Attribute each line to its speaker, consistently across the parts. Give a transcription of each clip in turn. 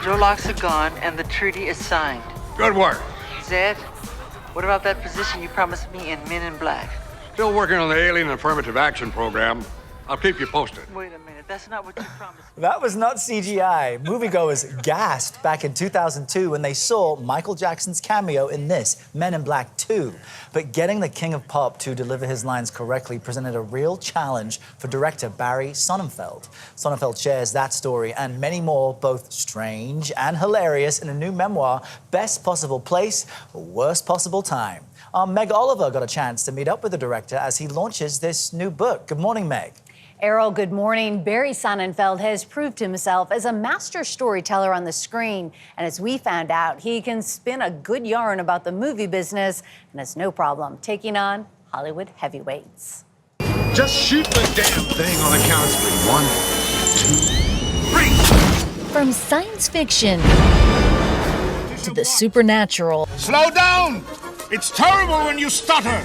Speaker 1: Joe locks are gone and the treaty is signed.
Speaker 2: Good work.
Speaker 1: Zed, what about that position you promised me in Men in Black?
Speaker 2: Still working on the Alien Affirmative Action Program. I'll keep you posted.
Speaker 1: Wait a minute, that's not what you promised me.
Speaker 3: That was not CGI. Moviegoers gasped back in 2002 when they saw Michael Jackson's cameo in this, Men in Black 2. But getting the King of Pop to deliver his lines correctly presented a real challenge for director Barry Sonnenfeld. Sonnenfeld shares that story and many more, both strange and hilarious, in a new memoir, Best Possible Place, Worst Possible Time. Our Meg Oliver got a chance to meet up with the director as he launches this new book. Good morning, Meg.
Speaker 4: Errol, good morning. Barry Sonnenfeld has proved himself as a master storyteller on the screen. And as we found out, he can spin a good yarn about the movie business and has no problem taking on Hollywood heavyweights.
Speaker 5: Just shoot the damn thing on the count of 3. 1, 2, 3.
Speaker 6: From science fiction to the supernatural.
Speaker 5: Slow down! It's terrible when you stutter!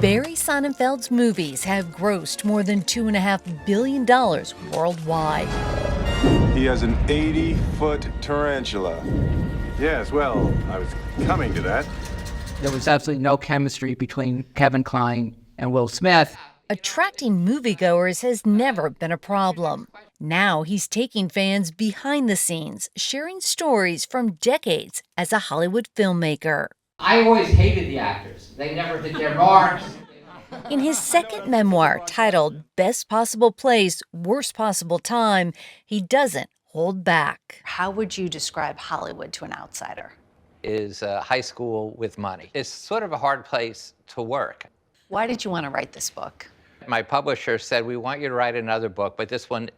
Speaker 6: Barry Sonnenfeld's movies have grossed more than $2.5 billion worldwide.
Speaker 7: He has an 80-foot tarantula. Yes, well, I was coming to that.
Speaker 8: There was absolutely no chemistry between Kevin Kline and Will Smith.
Speaker 6: Attracting moviegoers has never been a problem. Now he's taking fans behind the scenes, sharing stories from decades as a Hollywood filmmaker.
Speaker 8: I always hated the actors. They never hit their marks.
Speaker 6: In his second memoir, titled Best Possible Place, Worst Possible Time, he doesn't hold back.
Speaker 4: How would you describe Hollywood to an outsider?
Speaker 9: Is high school with money. It's sort of a hard place to work.
Speaker 4: Why did you want to write this book?
Speaker 9: My publisher said, we want you to write another book, but this one,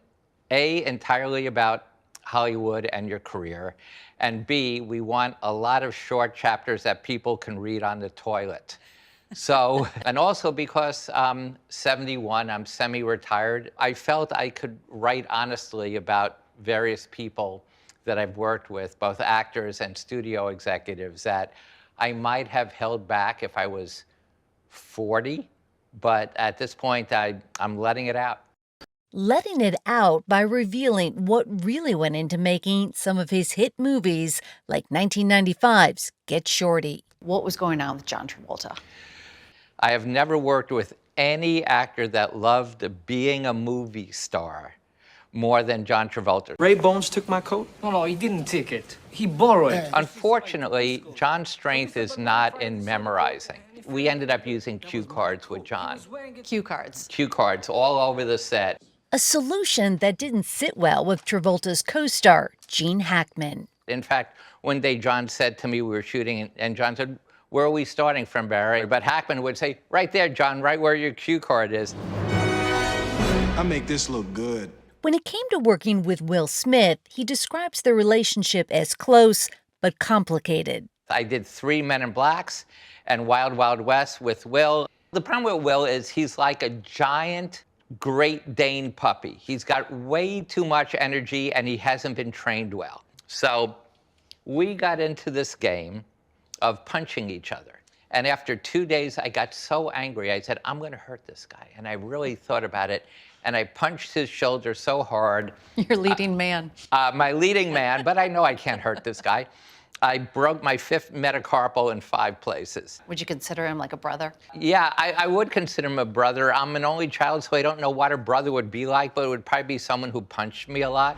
Speaker 9: A, entirely about Hollywood and your career, and B, we want a lot of short chapters that people can read on the toilet. So, and also because I'm 71, I'm semi-retired, I felt I could write honestly about various people that I've worked with, both actors and studio executives, that I might have held back if I was 40, but at this point, I'm letting it out.
Speaker 6: Letting it out by revealing what really went into making some of his hit movies, like 1995's Get Shorty.
Speaker 4: What was going on with John Travolta?
Speaker 9: I have never worked with any actor that loved being a movie star more than John Travolta.
Speaker 10: Ray Bones took my coat?
Speaker 11: No, he didn't take it. He borrowed it.
Speaker 9: Unfortunately, John's strength is not in memorizing. We ended up using cue cards with John.
Speaker 4: Cue cards.
Speaker 9: Cue cards all over the set.
Speaker 6: A solution that didn't sit well with Travolta's co-star, Gene Hackman.
Speaker 9: In fact, one day John said to me, we were shooting, and John said, where are we starting from, Barry? But Hackman would say, right there, John, right where your cue card is.
Speaker 5: I make this look good.
Speaker 6: When it came to working with Will Smith, he describes their relationship as close but complicated.
Speaker 9: I did 3 Men in Blacks and Wild Wild West with Will. The problem with Will is he's like a giant Great Dane puppy. He's got way too much energy and he hasn't been trained well. So we got into this game of punching each other. And after 2 days, I got so angry, I said, I'm gonna hurt this guy. And I really thought about it. And I punched his shoulder so hard.
Speaker 4: Your leading man.
Speaker 9: My leading man, but I know I can't hurt this guy. I broke my 5th metacarpal in 5 places.
Speaker 4: Would you consider him like a brother?
Speaker 9: Yeah, I would consider him a brother. I'm an only child, so I don't know what a brother would be like, but it would probably be someone who punched me a lot.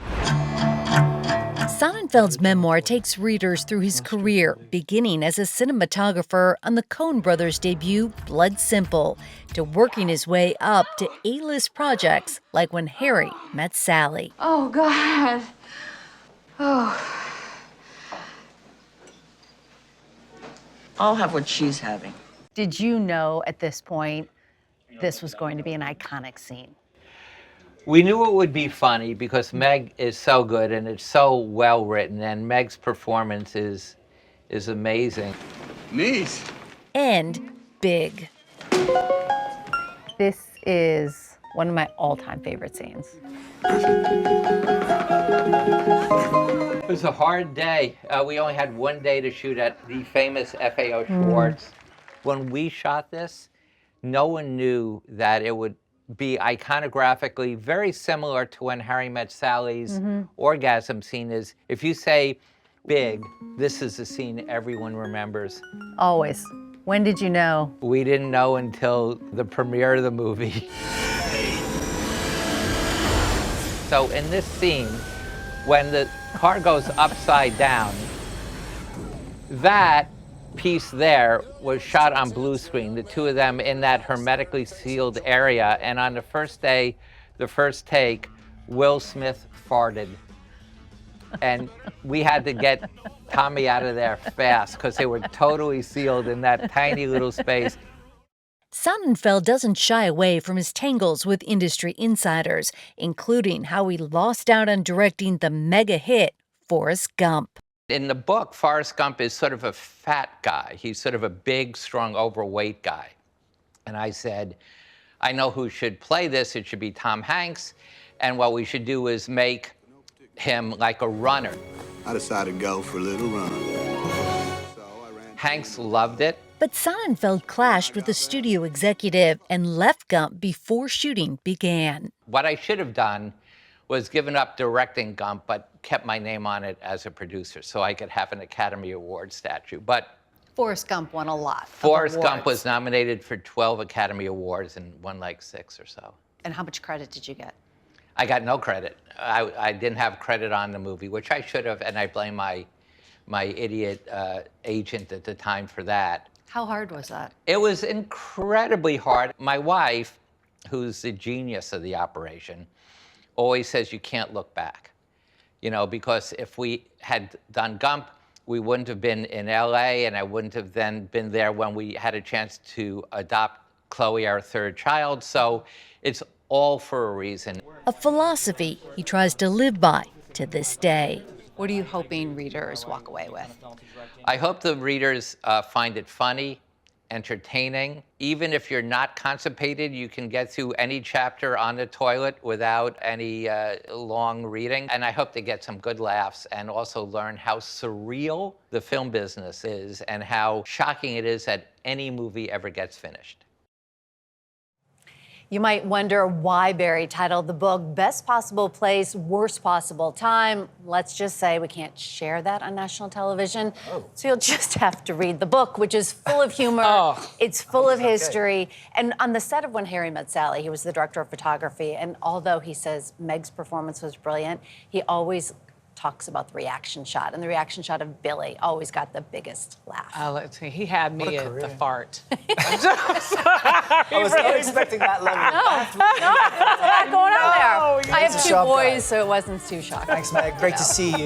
Speaker 6: Sonnenfeld's memoir takes readers through his career, beginning as a cinematographer on the Coen brothers' debut, Blood Simple, to working his way up to A-list projects like When Harry Met Sally.
Speaker 12: Oh, God. Oh.
Speaker 1: I'll have what she's having.
Speaker 4: Did you know at this point this was going to be an iconic scene?
Speaker 9: We knew it would be funny because Meg is so good and it's so well written, and Meg's performance is amazing.
Speaker 5: Neat.
Speaker 6: And big.
Speaker 4: This is one of my all-time favorite scenes.
Speaker 9: It was a hard day. We only had 1 day to shoot at the famous FAO Schwartz. When we shot this, no one knew that it would be iconographically very similar to when Harry Met Sally's orgasm scene is. If you say big, this is the scene everyone remembers.
Speaker 4: Always. When did you know?
Speaker 9: We didn't know until the premiere of the movie. So in this scene, when the car goes upside down, that piece there was shot on blue screen, the two of them in that hermetically sealed area. And on the first day, the first take, Will Smith farted. And we had to get Tommy out of there fast because they were totally sealed in that tiny little space.
Speaker 6: Sonnenfeld doesn't shy away from his tangles with industry insiders, including how he lost out on directing the mega hit Forrest Gump.
Speaker 9: In the book, Forrest Gump is sort of a fat guy. He's sort of a big, strong, overweight guy. And I said, I know who should play this. It should be Tom Hanks. And what we should do is make him like a runner.
Speaker 5: I decided to go for a little run.
Speaker 9: Hanks loved it.
Speaker 6: But Sonnenfeld clashed with the studio executive and left Gump before shooting began.
Speaker 9: What I should have done was given up directing Gump, but kept my name on it as a producer so I could have an Academy Award statue. But
Speaker 4: Forrest Gump won a lot.
Speaker 9: Forrest Gump was nominated for 12 Academy Awards and won like 6 or so.
Speaker 4: And how much credit did you get?
Speaker 9: I got no credit. I didn't have credit on the movie, which I should have, and I blame my idiot agent at the time for that.
Speaker 4: How hard was that?
Speaker 9: It was incredibly hard. My wife, who's the genius of the operation, always says you can't look back. You know, because if we had done Gump, we wouldn't have been in LA, and I wouldn't have then been there when we had a chance to adopt Chloe, our third child. So it's all for a reason.
Speaker 6: A philosophy he tries to live by to this day.
Speaker 4: What are you hoping readers walk away with?
Speaker 9: I hope the readers find it funny, entertaining. Even if you're not constipated, you can get through any chapter on the toilet without any long reading. And I hope they get some good laughs and also learn how surreal the film business is and how shocking it is that any movie ever gets finished.
Speaker 4: You might wonder why Barry titled the book Best Possible Place, Worst Possible Time. Let's just say we can't share that on national television. So you'll just have to read the book, which is full of humor. It's full of history. And on the set of When Harry Met Sally, he was the director of photography. And although he says Meg's performance was brilliant, he always talks about the reaction shot. And the reaction shot of Billy always got the biggest laugh.
Speaker 10: Let's see. He had me at the fart.
Speaker 3: I was not expecting that level.
Speaker 4: There's a lot going on there. I have
Speaker 3: He's a
Speaker 4: two
Speaker 3: sharp
Speaker 4: boys,
Speaker 3: guy.
Speaker 4: so it wasn't too shocking.
Speaker 3: Thanks, Meg. Great to see you.